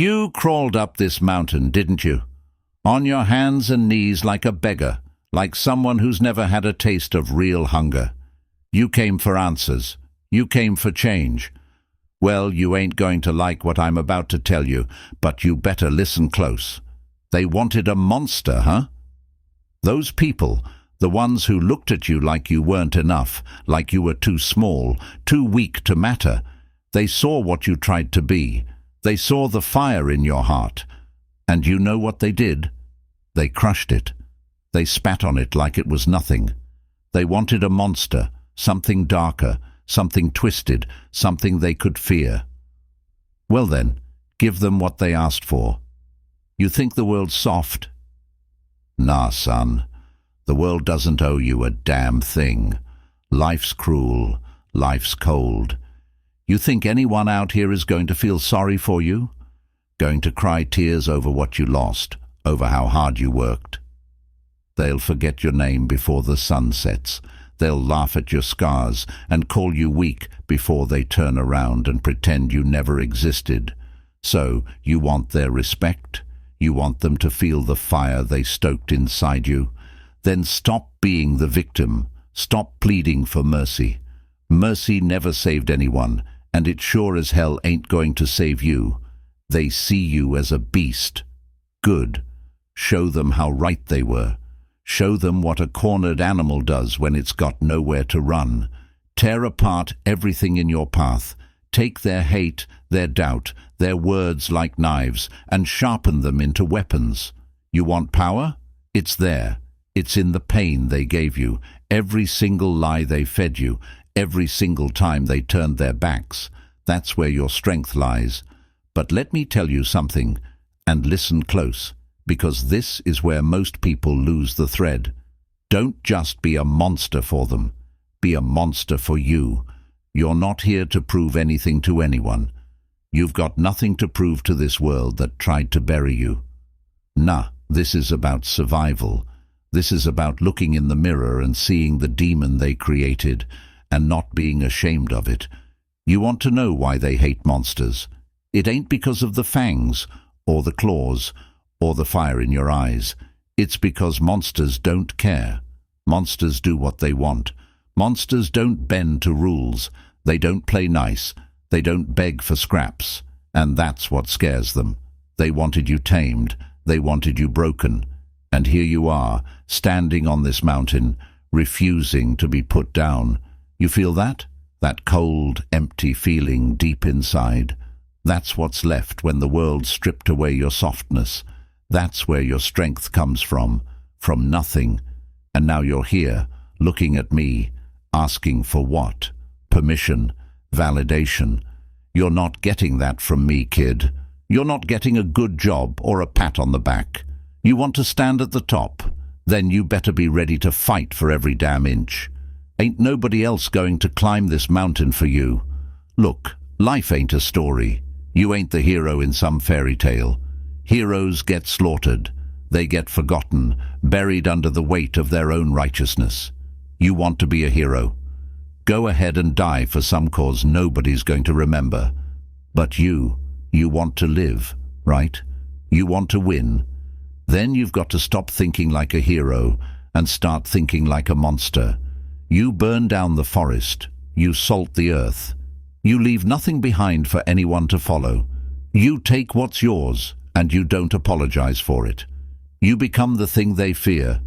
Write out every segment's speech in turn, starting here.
You crawled up this mountain, didn't you? On your hands and knees like a beggar, like someone who's never had a taste of real hunger. You came for answers. You came for change. Well, you ain't going to like what I'm about to tell you, but you better listen close. They wanted a monster, huh? Those people, the ones who looked at you like you weren't enough, like you were too small, too weak to matter. They saw what you tried to be. They saw the fire in your heart. And you know what they did? They crushed it. They spat on it like it was nothing. They wanted a monster, something darker, something twisted, something they could fear. Well then, give them what they asked for. You think the world's soft? Nah, son. The world doesn't owe you a damn thing. Life's cruel. Life's cold. You think anyone out here is going to feel sorry for you? Going to cry tears over what you lost, over how hard you worked? They'll forget your name before the sun sets. They'll laugh at your scars and call you weak before they turn around and pretend you never existed. So, you want their respect? You want them to feel the fire they stoked inside you? Then stop being the victim. Stop pleading for mercy. Mercy never saved anyone, and it sure as hell ain't going to save you. They see you as a beast. Good. Show them how right they were. Show them what a cornered animal does when it's got nowhere to run. Tear apart everything in your path. Take their hate, their doubt, their words like knives, and sharpen them into weapons. You want power? It's there. It's in the pain they gave you, every single lie they fed you, every single time they turned their backs. That's where your strength lies. But let me tell you something, and listen close, because this is where most people lose the thread. Don't just be a monster for them. Be a monster for you. You're not here to prove anything to anyone. You've got nothing to prove to this world that tried to bury you. Nah, this is about survival. This is about looking in the mirror and seeing the demon they created and not being ashamed of it. You want to know why they hate monsters. It ain't because of the fangs, or the claws, or the fire in your eyes. It's because monsters don't care. Monsters do what they want. Monsters don't bend to rules. They don't play nice. They don't beg for scraps. And that's what scares them. They wanted you tamed. They wanted you broken. And here you are, standing on this mountain, refusing to be put down. You feel that? That cold, empty feeling deep inside. That's what's left when the world stripped away your softness. That's where your strength comes from nothing. And now you're here, looking at me, asking for what? Permission, validation. You're not getting that from me, kid. You're not getting a good job or a pat on the back. You want to stand at the top? Then you better be ready to fight for every damn inch. Ain't nobody else going to climb this mountain for you. Look, life ain't a story. You ain't the hero in some fairy tale. Heroes get slaughtered. They get forgotten, buried under the weight of their own righteousness. You want to be a hero? Go ahead and die for some cause nobody's going to remember. But you want to live, right? You want to win. Then you've got to stop thinking like a hero and start thinking like a monster. You burn down the forest. You salt the earth. You leave nothing behind for anyone to follow. You take what's yours, and you don't apologize for it. You become the thing they fear.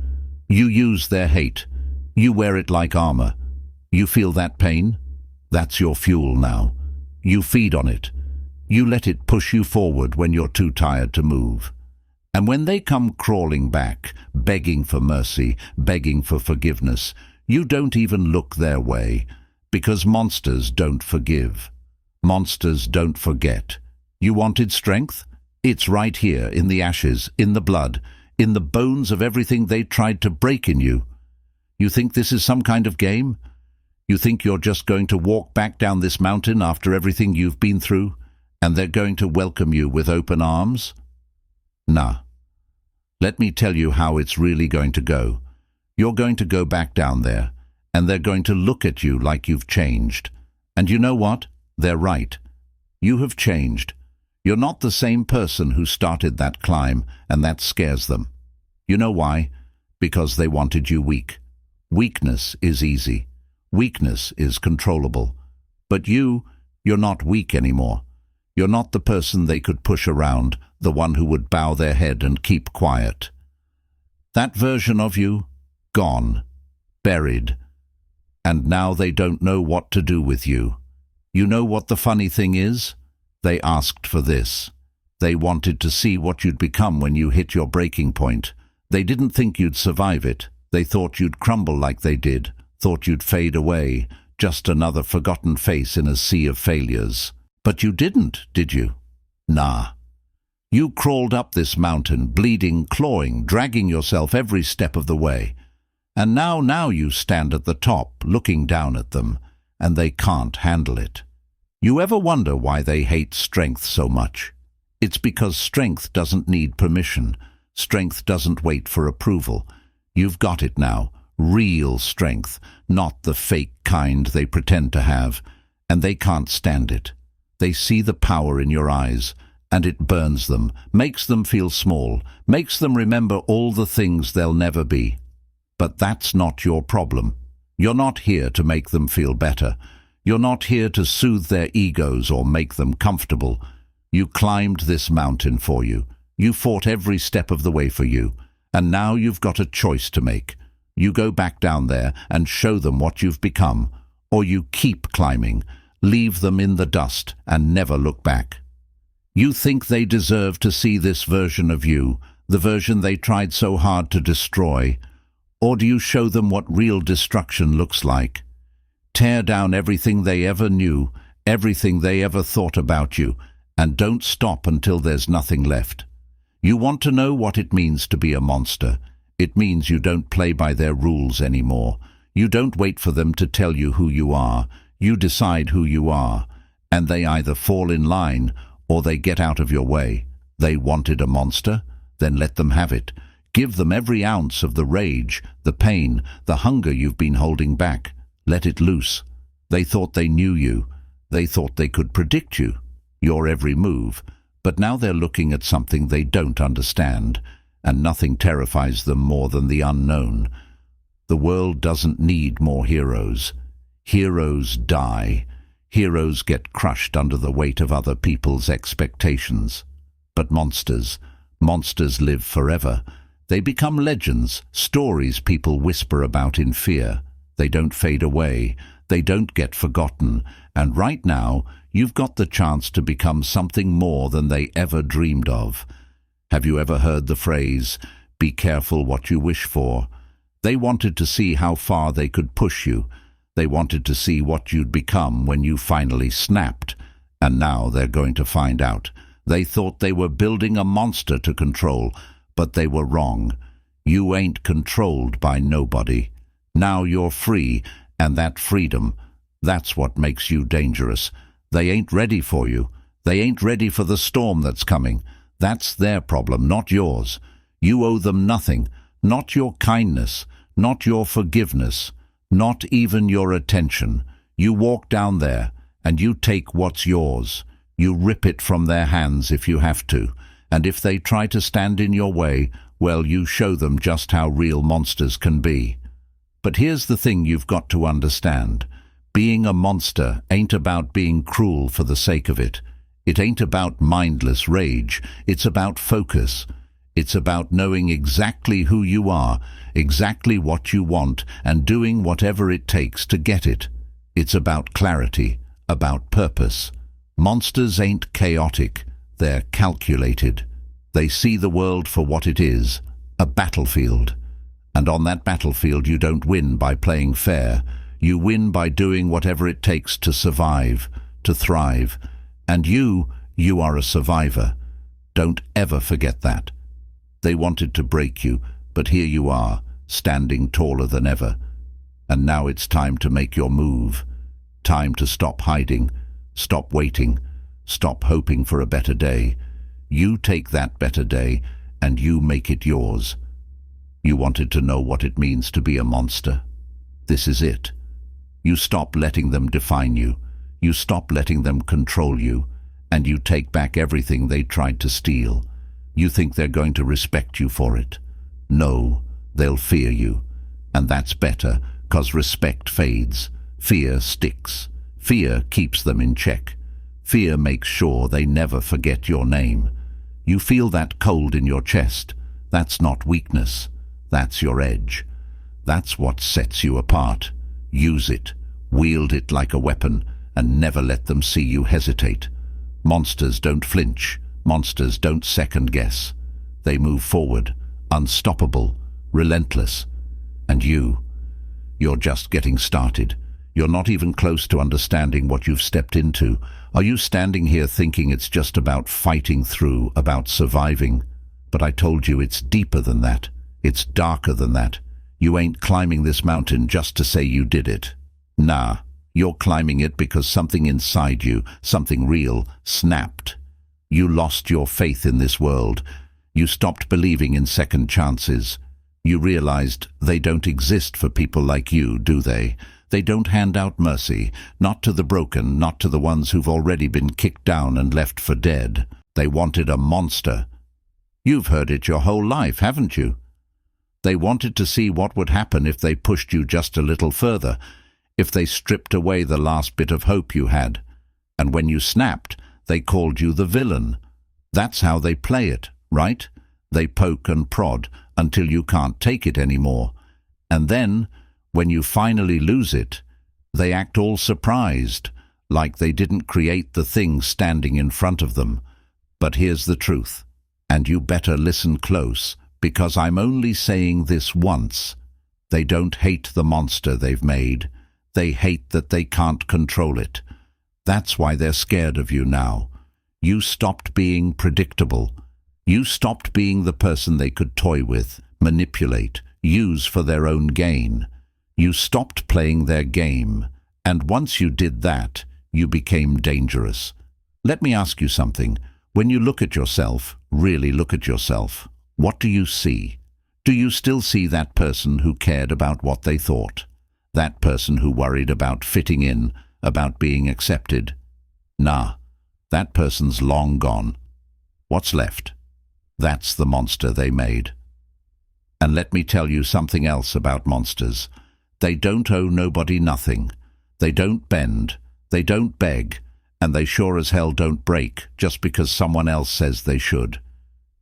You use their hate. You wear it like armor. You feel that pain? That's your fuel now. You feed on it. You let it push you forward when you're too tired to move. And when they come crawling back, begging for mercy, begging for forgiveness, you don't even look their way, because monsters don't forgive. Monsters don't forget. You wanted strength? It's right here, in the ashes, in the blood, in the bones of everything they tried to break in you. You think this is some kind of game? You think you're just going to walk back down this mountain after everything you've been through, and they're going to welcome you with open arms? Nah. Let me tell you how it's really going to go. You're going to go back down there, and they're going to look at you like you've changed. And you know what? They're right. You have changed. You're not the same person who started that climb, and that scares them. You know why? Because they wanted you weak. Weakness is easy. Weakness is controllable. But you're not weak anymore. You're not the person they could push around, the one who would bow their head and keep quiet. That version of you, gone, buried. And now they don't know what to do with you. You know what the funny thing is? They asked for this. They wanted to see what you'd become when you hit your breaking point. They didn't think you'd survive it. They thought you'd crumble like they did, thought you'd fade away, just another forgotten face in a sea of failures. But you didn't, did you? Nah. You crawled up this mountain, bleeding, clawing, dragging yourself every step of the way. And now you stand at the top, looking down at them, and they can't handle it. You ever wonder why they hate strength so much? It's because strength doesn't need permission. Strength doesn't wait for approval. You've got it now, real strength, not the fake kind they pretend to have, and they can't stand it. They see the power in your eyes, and it burns them, makes them feel small, makes them remember all the things they'll never be. But that's not your problem. You're not here to make them feel better. You're not here to soothe their egos or make them comfortable. You climbed this mountain for you. You fought every step of the way for you. And now you've got a choice to make. You go back down there and show them what you've become, or you keep climbing, leave them in the dust and never look back. You think they deserve to see this version of you, the version they tried so hard to destroy, or do you show them what real destruction looks like? Tear down everything they ever knew, everything they ever thought about you, and don't stop until there's nothing left. You want to know what it means to be a monster. It means you don't play by their rules anymore. You don't wait for them to tell you who you are. You decide who you are, and they either fall in line or they get out of your way. They wanted a monster? Then let them have it. Give them every ounce of the rage, the pain, the hunger you've been holding back. Let it loose. They thought they knew you. They thought they could predict you, your every move. But now they're looking at something they don't understand, and nothing terrifies them more than the unknown. The world doesn't need more heroes. Heroes die. Heroes get crushed under the weight of other people's expectations. But monsters live forever. They become legends, stories people whisper about in fear. They don't fade away. They don't get forgotten. And right now, you've got the chance to become something more than they ever dreamed of. Have you ever heard the phrase, "Be careful what you wish for"? They wanted to see how far they could push you. They wanted to see what you'd become when you finally snapped. And now they're going to find out. They thought they were building a monster to control, but they were wrong. You ain't controlled by nobody. Now you're free, and that freedom, that's what makes you dangerous. They ain't ready for you. They ain't ready for the storm that's coming. That's their problem, not yours. You owe them nothing, not your kindness, not your forgiveness, not even your attention. You walk down there, and you take what's yours. You rip it from their hands if you have to, and if they try to stand in your way, well, you show them just how real monsters can be. But here's the thing you've got to understand. Being a monster ain't about being cruel for the sake of it. It ain't about mindless rage. It's about focus. It's about knowing exactly who you are, exactly what you want, and doing whatever it takes to get it. It's about clarity, about purpose. Monsters ain't chaotic. They're calculated. They see the world for what it is, a battlefield. And on that battlefield you don't win by playing fair. You win by doing whatever it takes to survive, to thrive. And you are a survivor. Don't ever forget that. They wanted to break you, but here you are, standing taller than ever. And now it's time to make your move. Time to stop hiding, stop waiting, stop hoping for a better day. You take that better day, and you make it yours. You wanted to know what it means to be a monster. This is it. You stop letting them define you. You stop letting them control you. and you take back everything they tried to steal. You think they're going to respect you for it. No, they'll fear you. And that's better, 'cause respect fades. Fear sticks. Fear keeps them in check. Fear makes sure they never forget your name. You feel that cold in your chest. That's not weakness. That's your edge. That's what sets you apart. Use it. Wield it like a weapon, and never let them see you hesitate. Monsters don't flinch. Monsters don't second guess. They move forward, unstoppable, relentless. And you're just getting started. You're not even close to understanding what you've stepped into. Are you standing here thinking it's just about fighting through, about surviving? But I told you it's deeper than that. It's darker than that. You ain't climbing this mountain just to say you did it. Nah, you're climbing it because something inside you, something real, snapped. You lost your faith in this world. You stopped believing in second chances. You realized they don't exist for people like you, do they? They don't hand out mercy, not to the broken, not to the ones who've already been kicked down and left for dead. They wanted a monster. You've heard it your whole life, haven't you? They wanted to see what would happen if they pushed you just a little further, if they stripped away the last bit of hope you had. And when you snapped, they called you the villain. That's how they play it, right? They poke and prod until you can't take it anymore. And then, when you finally lose it, they act all surprised, like they didn't create the thing standing in front of them. But here's the truth, and you better listen close, because I'm only saying this once. They don't hate the monster they've made. They hate that they can't control it. That's why they're scared of you now. You stopped being predictable. You stopped being the person they could toy with, manipulate, use for their own gain. You stopped playing their game, and once you did that, you became dangerous. Let me ask you something. When you look at yourself, really look at yourself, what do you see? Do you still see that person who cared about what they thought? That person who worried about fitting in, about being accepted? Nah, that person's long gone. What's left? That's the monster they made. And let me tell you something else about monsters. They don't owe nobody nothing. They don't bend. They don't beg. And they sure as hell don't break just because someone else says they should.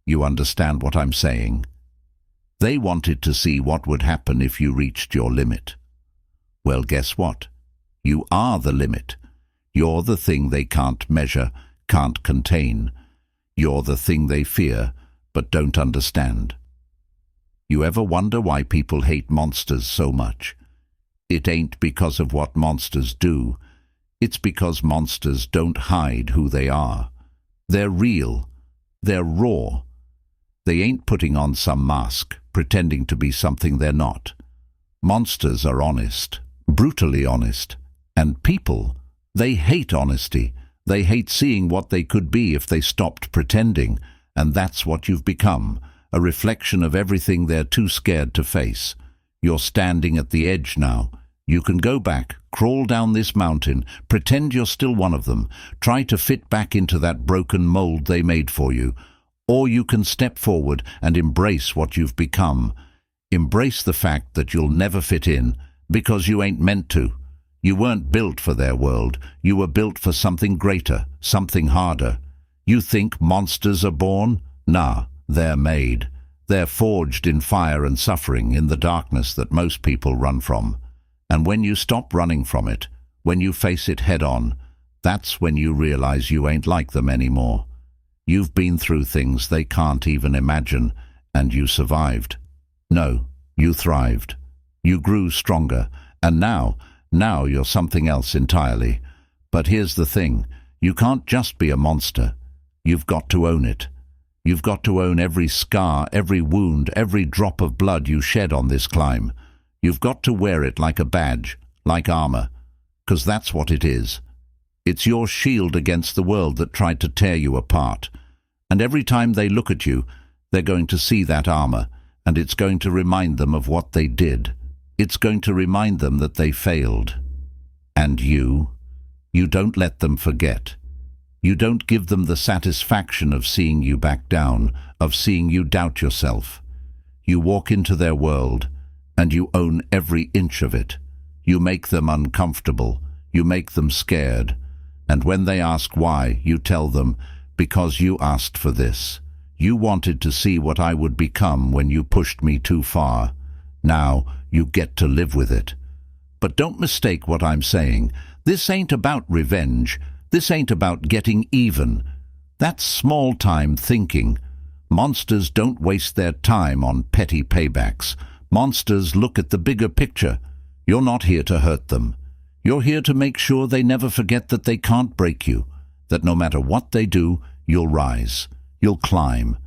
You understand what I'm saying? They wanted to see what would happen if you reached your limit. Well, guess what? You are the limit. You're the thing they can't measure, can't contain. You're the thing they fear, but don't understand. You ever wonder why people hate monsters so much? It ain't because of what monsters do. It's because monsters don't hide who they are. They're real. They're raw. They ain't putting on some mask, pretending to be something they're not. Monsters are honest, brutally honest. And people, they hate honesty. They hate seeing what they could be if they stopped pretending. And that's what you've become, a reflection of everything they're too scared to face. You're standing at the edge now. You can go back, crawl down this mountain, pretend you're still one of them, try to fit back into that broken mold they made for you. Or you can step forward and embrace what you've become. Embrace the fact that you'll never fit in, because you ain't meant to. You weren't built for their world. You were built for something greater, something harder. You think monsters are born? Nah, they're made. They're forged in fire and suffering, in the darkness that most people run from. And when you stop running from it, when you face it head on, that's when you realize you ain't like them anymore. You've been through things they can't even imagine, and you survived. No, you thrived. You grew stronger, and now you're something else entirely. But here's the thing, you can't just be a monster. You've got to own it. You've got to own every scar, every wound, every drop of blood you shed on this climb. You've got to wear it like a badge, like armor, 'cause that's what it is. It's your shield against the world that tried to tear you apart. And every time they look at you, they're going to see that armor, and it's going to remind them of what they did. It's going to remind them that they failed. And you don't let them forget. You don't give them the satisfaction of seeing you back down, of seeing you doubt yourself. You walk into their world, and you own every inch of it. You make them uncomfortable. You make them scared. And when they ask why, you tell them, because you asked for this. You wanted to see what I would become when you pushed me too far. Now you get to live with it. But don't mistake what I'm saying. This ain't about revenge. This ain't about getting even. That's small-time thinking. Monsters don't waste their time on petty paybacks. Monsters look at the bigger picture. You're not here to hurt them. You're here to make sure they never forget that they can't break you, that no matter what they do, you'll rise, you'll climb,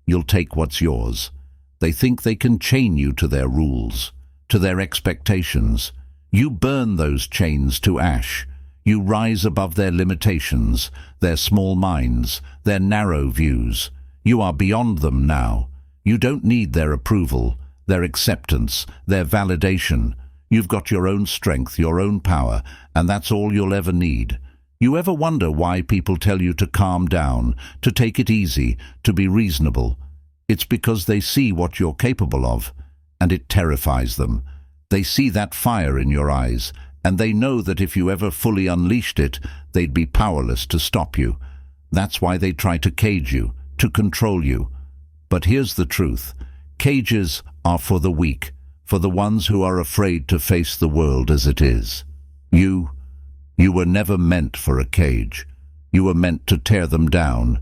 you'll take what's yours. They think they can chain you to their rules, to their expectations. You burn those chains to ash. You rise above their limitations, their small minds, their narrow views. You are beyond them now. You don't need their approval, their acceptance, their validation. You've got your own strength, your own power, and that's all you'll ever need. You ever wonder why people tell you to calm down, to take it easy, to be reasonable? It's because they see what you're capable of, and it terrifies them. They see that fire in your eyes, and they know that if you ever fully unleashed it, they'd be powerless to stop you. That's why they try to cage you, to control you. But here's the truth. Cages are for the weak, for the ones who are afraid to face the world as it is. You were never meant for a cage. You were meant to tear them down.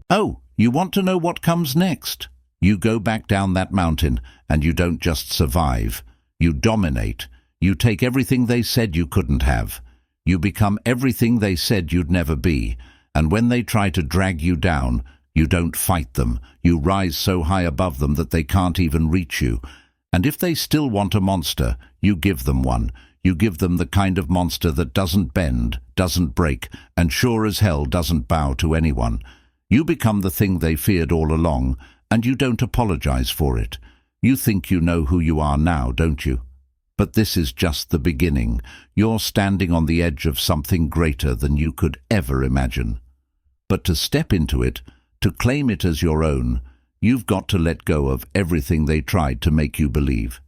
Oh, you want to know what comes next? You go back down that mountain, and you don't just survive. You dominate. You take everything they said you couldn't have. You become everything they said you'd never be. And when they try to drag you down, you don't fight them. You rise so high above them that they can't even reach you. And if they still want a monster, you give them one. You give them the kind of monster that doesn't bend, doesn't break, and sure as hell doesn't bow to anyone. You become the thing they feared all along, and you don't apologize for it. You think you know who you are now, don't you? But this is just the beginning. You're standing on the edge of something greater than you could ever imagine. But to step into it, to claim it as your own, you've got to let go of everything they tried to make you believe.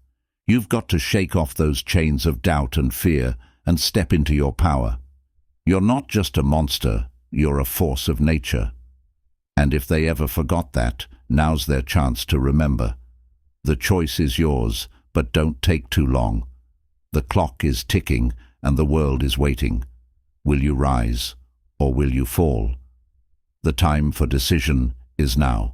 You've got to shake off those chains of doubt and fear and step into your power. You're not just a monster, you're a force of nature. And if they ever forgot that, now's their chance to remember. The choice is yours, but don't take too long. The clock is ticking and the world is waiting. Will you rise or will you fall? The time for decision is now.